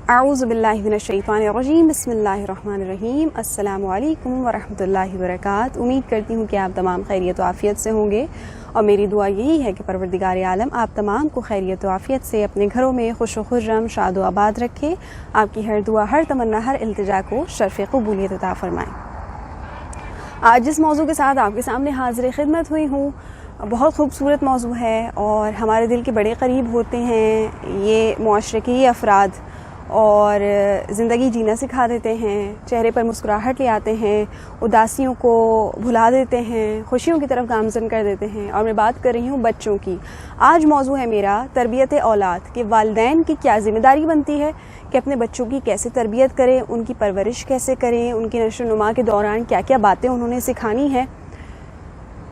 اعوذ باللہ من الشیطان الرجیم، بسم اللہ الرحمن الرحیم۔ السلام علیکم ورحمۃ اللہ وبرکاتہ۔ امید کرتی ہوں کہ آپ تمام خیریت و عافیت سے ہوں گے، اور میری دعا یہی ہے کہ پروردگار عالم آپ تمام کو خیریت و عافیت سے اپنے گھروں میں خوش و خرم، شاد و آباد رکھے، آپ کی ہر دعا، ہر تمنا، ہر التجا کو شرف قبولیت عطا فرمائیں۔ آج جس موضوع کے ساتھ آپ کے سامنے حاضر خدمت ہوئی ہوں، بہت خوبصورت موضوع ہے اور ہمارے دل کے بڑے قریب ہوتے ہیں۔ یہ معاشرے کے یہ افراد اور زندگی جینا سکھا دیتے ہیں، چہرے پر مسکراہٹ لے آتے ہیں، اداسیوں کو بھلا دیتے ہیں، خوشیوں کی طرف گامزن کر دیتے ہیں، اور میں بات کر رہی ہوں بچوں کی۔ آج موضوع ہے میرا تربیت اولاد، کہ والدین کی کیا ذمہ داری بنتی ہے کہ اپنے بچوں کی کیسے تربیت کریں، ان کی پرورش کیسے کریں، ان کی نشو و نما کے دوران کیا کیا باتیں انہوں نے سکھانی ہے۔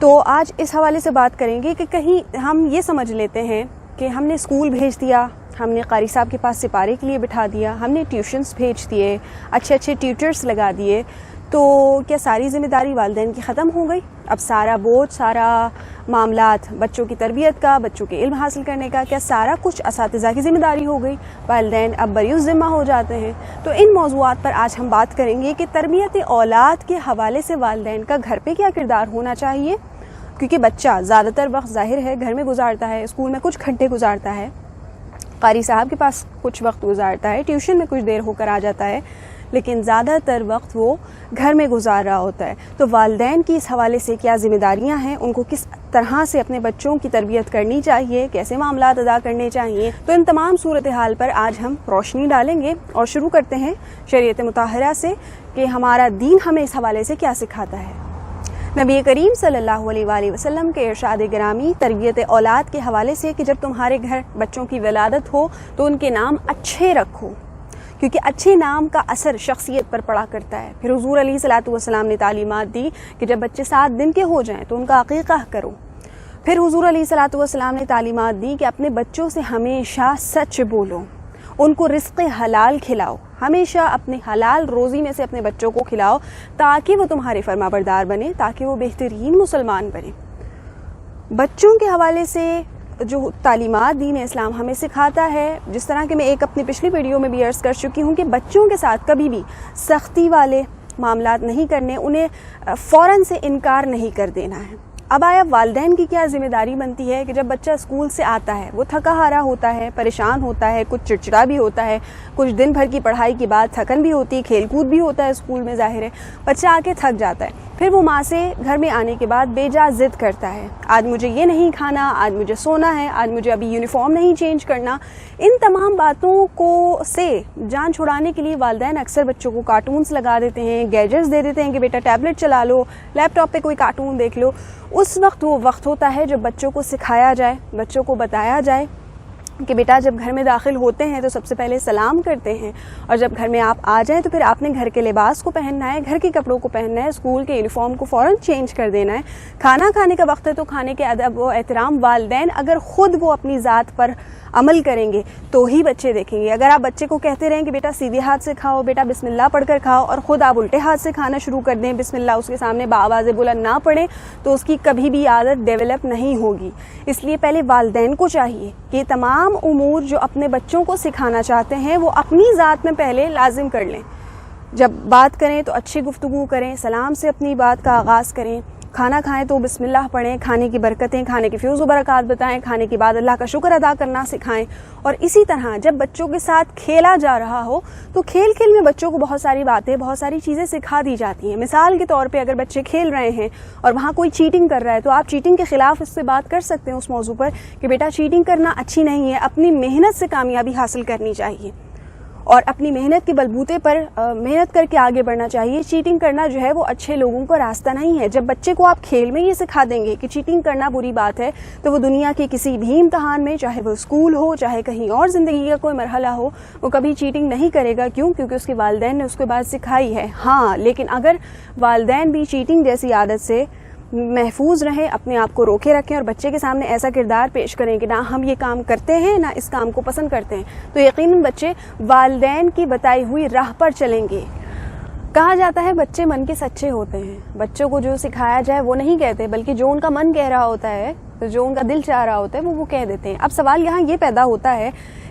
تو آج اس حوالے سے بات کریں گے کہ کہیں ہم یہ سمجھ لیتے ہیں کہ ہم نے اسکول بھیج دیا، ہم نے قاری صاحب کے پاس سپارے کے لیے بٹھا دیا، ہم نے ٹیوشنز بھیج دیے، اچھے اچھے ٹیوٹرز لگا دیے، تو کیا ساری ذمہ داری والدین کی ختم ہو گئی؟ اب سارا بوجھ، سارا معاملات بچوں کی تربیت کا، بچوں کے علم حاصل کرنے کا، کیا سارا کچھ اساتذہ کی ذمہ داری ہو گئی؟ والدین اب بریء ذمہ ہو جاتے ہیں؟ تو ان موضوعات پر آج ہم بات کریں گے کہ تربیت اولاد کے حوالے سے والدین کا گھر پہ کیا کردار ہونا چاہیے، کیونکہ بچہ زیادہ تر وقت ظاہر ہے گھر میں گزارتا ہے، اسکول میں کچھ گھنٹے گزارتا ہے، قاری صاحب کے پاس کچھ وقت گزارتا ہے، ٹیوشن میں کچھ دیر ہو کر آ جاتا ہے، لیکن زیادہ تر وقت وہ گھر میں گزار رہا ہوتا ہے۔ تو والدین کی اس حوالے سے کیا ذمہ داریاں ہیں، ان کو کس طرح سے اپنے بچوں کی تربیت کرنی چاہیے، کیسے معاملات ادا کرنے چاہیے، تو ان تمام صورتحال پر آج ہم روشنی ڈالیں گے اور شروع کرتے ہیں شریعت مطہرہ سے کہ ہمارا دین ہمیں اس حوالے سے کیا سکھاتا ہے۔ نبی کریم صلی اللہ علیہ وآلہ وسلم کے ارشاد گرامی تربیت اولاد کے حوالے سے کہ جب تمہارے گھر بچوں کی ولادت ہو تو ان کے نام اچھے رکھو، کیونکہ اچھے نام کا اثر شخصیت پر پڑا کرتا ہے۔ پھر حضور علیہ الصلوۃ والسلام نے تعلیمات دی کہ جب بچے 7 دن کے ہو جائیں تو ان کا عقیقہ کرو۔ پھر حضور علیہ الصلوۃ والسلام نے تعلیمات دی کہ اپنے بچوں سے ہمیشہ سچ بولو، ان کو رزق حلال کھلاؤ، ہمیشہ اپنے حلال روزی میں سے اپنے بچوں کو کھلاؤ تاکہ وہ تمہارے فرما بردار بنے، تاکہ وہ بہترین مسلمان بنے۔ بچوں کے حوالے سے جو تعلیمات دین اسلام ہمیں سکھاتا ہے، جس طرح کہ میں ایک اپنی پچھلی ویڈیو میں بھی عرض کر چکی ہوں کہ بچوں کے ساتھ کبھی بھی سختی والے معاملات نہیں کرنے، انہیں فوراً سے انکار نہیں کر دینا ہے۔ اب آیا والدین کی کیا ذمہ داری بنتی ہے کہ جب بچہ اسکول سے آتا ہے، وہ تھکا ہارا ہوتا ہے، پریشان ہوتا ہے، کچھ چڑچڑا بھی ہوتا ہے، کچھ دن بھر کی پڑھائی کے بعد تھکن بھی ہوتی ہے، کھیل کود بھی ہوتا ہے اسکول میں، ظاہر ہے بچہ آ کے تھک جاتا ہے، پھر وہ ماں سے گھر میں آنے کے بعد بے جا ضد کرتا ہے، آج مجھے یہ نہیں کھانا، آج مجھے سونا ہے، آج مجھے ابھی یونیفارم نہیں چینج کرنا۔ ان تمام باتوں کو سے جان چھڑانے کے لیے والدین اکثر بچوں کو کارٹونز لگا دیتے ہیں، گیجٹس دے دیتے ہیں کہ بیٹا ٹیبلٹ چلا لو، لیپ ٹاپ پہ کوئی کارٹون دیکھ لو۔ اس وقت وہ وقت ہوتا ہے جب بچوں کو سکھایا جائے، بچوں کو بتایا جائے کہ بیٹا جب گھر میں داخل ہوتے ہیں تو سب سے پہلے سلام کرتے ہیں، اور جب گھر میں آپ آ جائیں تو پھر آپ نے گھر کے لباس کو پہننا ہے، گھر کے کپڑوں کو پہننا ہے، اسکول کے یونیفارم کو فوراً چینج کر دینا ہے۔ کھانا کھانے کا وقت ہے تو کھانے کے ادب و احترام والدین اگر خود وہ اپنی ذات پر عمل کریں گے تو ہی بچے دیکھیں گے۔ اگر آپ بچے کو کہتے رہیں کہ بیٹا سیدھے ہاتھ سے کھاؤ، بیٹا بسم اللہ پڑھ کر کھاؤ، اور خود آپ الٹے ہاتھ سے کھانا شروع کر دیں، بسم اللہ اس کے سامنے بآواز بلند نہ پڑھیں، تو اس کی کبھی بھی عادت ڈیولپ نہیں ہوگی۔ اس لیے پہلے والدین کو چاہیے کہ تمام امور جو اپنے بچوں کو سکھانا چاہتے ہیں وہ اپنی ذات میں پہلے لازم کر لیں۔ جب بات کریں تو اچھی گفتگو کریں، سلام سے اپنی بات کا آغاز کریں، کھانا کھائیں تو بسم اللہ پڑھیں، کھانے کی برکتیں، کھانے کی فیض و برکات بتائیں، کھانے کے بعد اللہ کا شکر ادا کرنا سکھائیں۔ اور اسی طرح جب بچوں کے ساتھ کھیلا جا رہا ہو تو کھیل کھیل میں بچوں کو بہت ساری باتیں، بہت ساری چیزیں سکھا دی جاتی ہیں۔ مثال کے طور پہ اگر بچے کھیل رہے ہیں اور وہاں کوئی چیٹنگ کر رہا ہے تو آپ چیٹنگ کے خلاف اس سے بات کر سکتے ہیں اس موضوع پر کہ بیٹا چیٹنگ کرنا اچھی نہیں ہے، اپنی محنت سے کامیابی حاصل کرنی چاہیے، اور اپنی محنت کے بلبوتے پر محنت کر کے آگے بڑھنا چاہیے۔ چیٹنگ کرنا جو ہے وہ اچھے لوگوں کا راستہ نہیں ہے۔ جب بچے کو آپ کھیل میں یہ سکھا دیں گے کہ چیٹنگ کرنا بری بات ہے، تو وہ دنیا کے کسی بھی امتحان میں، چاہے وہ اسکول ہو، چاہے کہیں اور زندگی کا کوئی مرحلہ ہو، وہ کبھی چیٹنگ نہیں کرے گا۔ کیوں؟ کیونکہ اس کے والدین نے اس کو بات سکھائی ہے۔ ہاں، لیکن اگر والدین بھی چیٹنگ جیسی عادت سے محفوظ رہیں، اپنے آپ کو روکے رکھیں اور بچے کے سامنے ایسا کردار پیش کریں کہ نہ ہم یہ کام کرتے ہیں نہ اس کام کو پسند کرتے ہیں، تو یقیناً بچے والدین کی بتائی ہوئی راہ پر چلیں گے۔ کہا جاتا ہے بچے من کے سچے ہوتے ہیں، بچوں کو جو سکھایا جائے وہ نہیں کہتے، بلکہ جو ان کا من کہہ رہا ہوتا ہے، جو ان کا دل چاہ رہا ہوتا ہے وہ کہہ دیتے ہیں۔ اب سوال یہاں یہ پیدا ہوتا ہے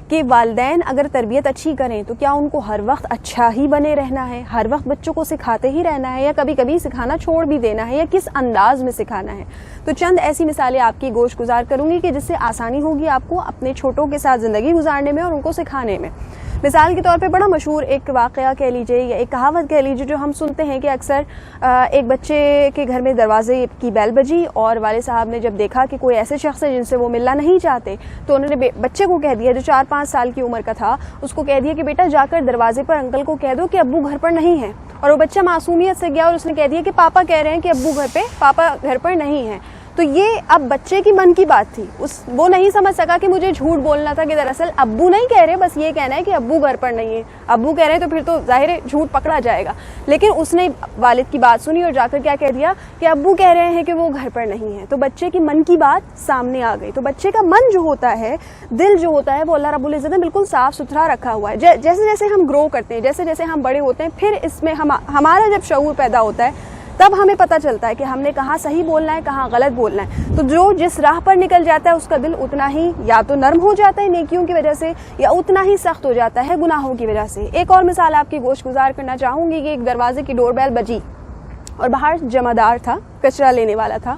کہ والدین اگر تربیت اچھی کریں تو کیا ان کو ہر وقت اچھا ہی بنے رہنا ہے، ہر وقت بچوں کو سکھاتے ہی رہنا ہے، یا کبھی کبھی سکھانا چھوڑ بھی دینا ہے، یا کس انداز میں سکھانا ہے؟ تو چند ایسی مثالیں آپ کی گوش گزار کروں گی کہ جس سے آسانی ہوگی آپ کو اپنے چھوٹوں کے ساتھ زندگی گزارنے میں اور ان کو سکھانے میں۔ مثال کے طور پہ بڑا مشہور ایک واقعہ کہہ لیجیے یا ایک کہاوت کہہ لیجیے جو ہم سنتے ہیں کہ اکثر ایک بچے کے گھر میں دروازے کی بیل بجی اور والد صاحب نے جب دیکھا کہ کوئی ایسے شخص ہے جن سے وہ ملنا نہیں چاہتے تو انہوں نے بچے کو کہہ دیا جو 4-5 سال کی عمر کا تھا، اس کو کہہ دیا کہ بیٹا جا کر دروازے پر انکل کو کہہ دو کہ ابو گھر پر نہیں ہے، اور وہ بچہ معصومیت سے گیا اور اس نے کہہ دیا کہ پاپا کہہ رہے ہیں کہ پاپا گھر پر نہیں ہے۔ تو یہ اب بچے کی من کی بات تھی، وہ نہیں سمجھ سکا کہ مجھے جھوٹ بولنا تھا کہ دراصل ابو نہیں کہہ رہے، بس یہ کہنا ہے کہ ابو گھر پر نہیں ہے، ابو کہہ رہے تو پھر تو ظاہر ہے جھوٹ پکڑا جائے گا، لیکن اس نے والد کی بات سنی اور جا کر کیا کہہ دیا کہ ابو کہہ رہے ہیں کہ وہ گھر پر نہیں ہے۔ تو بچے کی من کی بات سامنے آ گئی۔ تو بچے کا من جو ہوتا ہے، دل جو ہوتا ہے، وہ اللہ رب العزت نے بالکل صاف ستھرا رکھا ہوا ہے۔ جیسے جیسے ہم گرو کرتے ہیں، جیسے جیسے ہم بڑے ہوتے ہیں، پھر اس میں ہمارا جب شعور پیدا ہوتا ہے تب ہمیں پتہ چلتا ہے کہ ہم نے کہاں صحیح بولنا ہے، کہاں غلط بولنا ہے۔ تو جو جس راہ پر نکل جاتا ہے اس کا دل اتنا ہی یا تو نرم ہو جاتا ہے نیکیوں کی وجہ سے، یا اتنا ہی سخت ہو جاتا ہے گناہوں کی وجہ سے۔ ایک اور مثال آپ کی گوش گزار کرنا چاہوں گی کہ ایک دروازے کی ڈور بیل بجی اور باہر جمعدار تھا، کچرا لینے والا تھا۔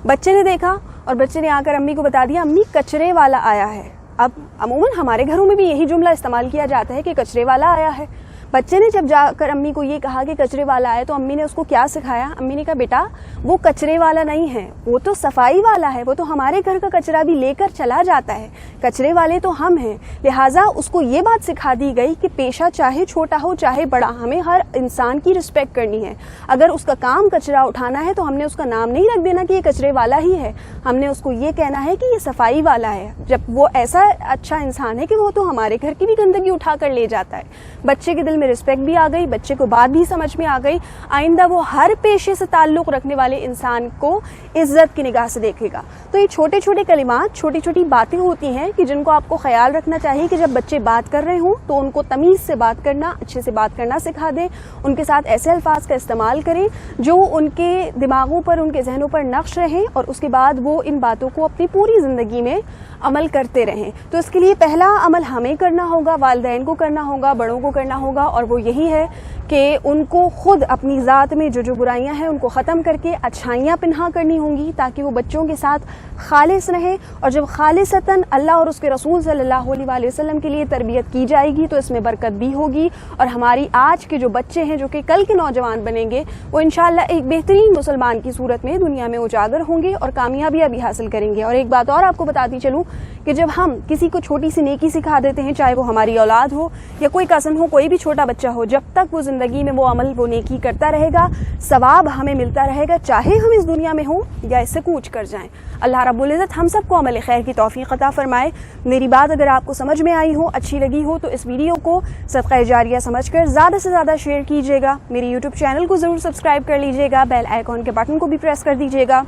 بچے نے دیکھا اور بچے نے آ کر امی کو بتا دیا امی کچرے والا آیا ہے۔ اب عموماً ہمارے گھروں میں بھی یہی جملہ استعمال کیا جاتا ہے کہ کچرے والا آیا ہے۔ بچے نے جب جا کر امی کو یہ کہا کہ کچرے والا آئے تو امی نے اس کو کیا سکھایا؟ امی نے کہا بیٹا وہ کچرے والا نہیں ہے، وہ تو صفائی والا ہے، وہ تو ہمارے گھر کا کچرا بھی لے کر چلا جاتا ہے، کچرے والے تو ہم ہیں۔ لہٰذا اس کو یہ بات سکھا دی گئی کہ پیشہ چاہے چھوٹا ہو چاہے بڑا، ہمیں ہر انسان کی رسپیکٹ کرنی ہے۔ اگر اس کا کام کچرا اٹھانا ہے تو ہم نے اس کا نام نہیں رکھ دینا کہ یہ کچرے والا ہی ہے، ہم نے اس کو یہ کہنا ہے کہ یہ صفائی والا ہے، جب وہ ایسا اچھا انسان ہے کہ وہ تو ہمارے گھر کی بھی گندگی اٹھا کر لے جاتا ہے۔ بچے کے دل میں رسپیکٹ بھی آ گئی، بچے کو بات بھی سمجھ میں آ گئی، آئندہ وہ ہر پیشے سے تعلق رکھنے والے انسان کو عزت کی نگاہ سے دیکھے گا۔ تو یہ چھوٹے چھوٹے کلمات، چھوٹی چھوٹی باتیں ہوتی ہیں کہ جن کو آپ کو خیال رکھنا چاہیے کہ جب بچے بات کر رہے ہوں تو ان کو تمیز سے بات کرنا، اچھے سے بات کرنا سکھا دیں، ان کے ساتھ ایسے الفاظ کا استعمال کریں جو ان کے دماغوں پر، ان کے ذہنوں پر نقش رہیں، اور اس کے بعد وہ ان باتوں کو اپنی پوری زندگی میں عمل کرتے رہیں۔ تو اس کے لیے پہلا عمل ہمیں کرنا ہوگا، والدین کو کرنا ہوگا، بڑوں کو کرنا ہوگا، اور وہ یہی ہے کہ ان کو خود اپنی ذات میں جو برائیاں ہیں ان کو ختم کر کے اچھائیاں پنہا کرنی ہوں گی تاکہ وہ بچوں کے ساتھ خالص رہیں۔ اور جب خالصتاً اللہ اور اس کے رسول صلی اللہ علیہ وآلہ وسلم کے لیے تربیت کی جائے گی تو اس میں برکت بھی ہوگی، اور ہماری آج کے جو بچے ہیں جو کہ کل کے نوجوان بنیں گے وہ انشاءاللہ ایک بہترین مسلمان کی صورت میں دنیا میں اجاگر ہوں گے اور کامیابیاں بھی حاصل کریں گے۔ اور ایک بات اور آپ کو بتاتی چلوں کہ جب ہم کسی کو چھوٹی سی نیکی سکھا دیتے ہیں، چاہے وہ ہماری اولاد ہو یا کوئی کزن ہو، کوئی بھی چھوٹا بچہ ہو، جب تک وہ زندگی میں وہ عمل، وہ نیکی کرتا رہے گا، ثواب ہمیں ملتا رہے گا، چاہے ہم اس دنیا میں ہوں یا اس سے کوچ کر جائیں۔ اللہ رب العزت ہم سب کو عمل خیر کی توفیق عطا فرمائے۔ میری بات اگر آپ کو سمجھ میں آئی ہو، اچھی لگی ہو، تو اس ویڈیو کو صدقہ جاریہ سمجھ کر زیادہ سے زیادہ شیئر کیجیے گا۔ میری یوٹیوب چینل کو ضرور سبسکرائب کر لیجیے گا، بیل آئیکن کے بٹن کو بھی پریس کر دیجیے گا۔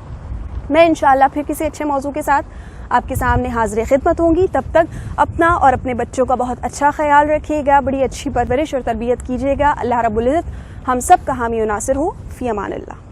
میں انشاءاللہ پھر کسی اچھے موضوع کے ساتھ آپ کے سامنے حاضر خدمت ہوں گی۔ تب تک اپنا اور اپنے بچوں کا بہت اچھا خیال رکھیے گا، بڑی اچھی پرورش اور تربیت کیجیے گا۔ اللہ رب العزت ہم سب کا حامی و ناصر ہو۔ فی امان اللہ۔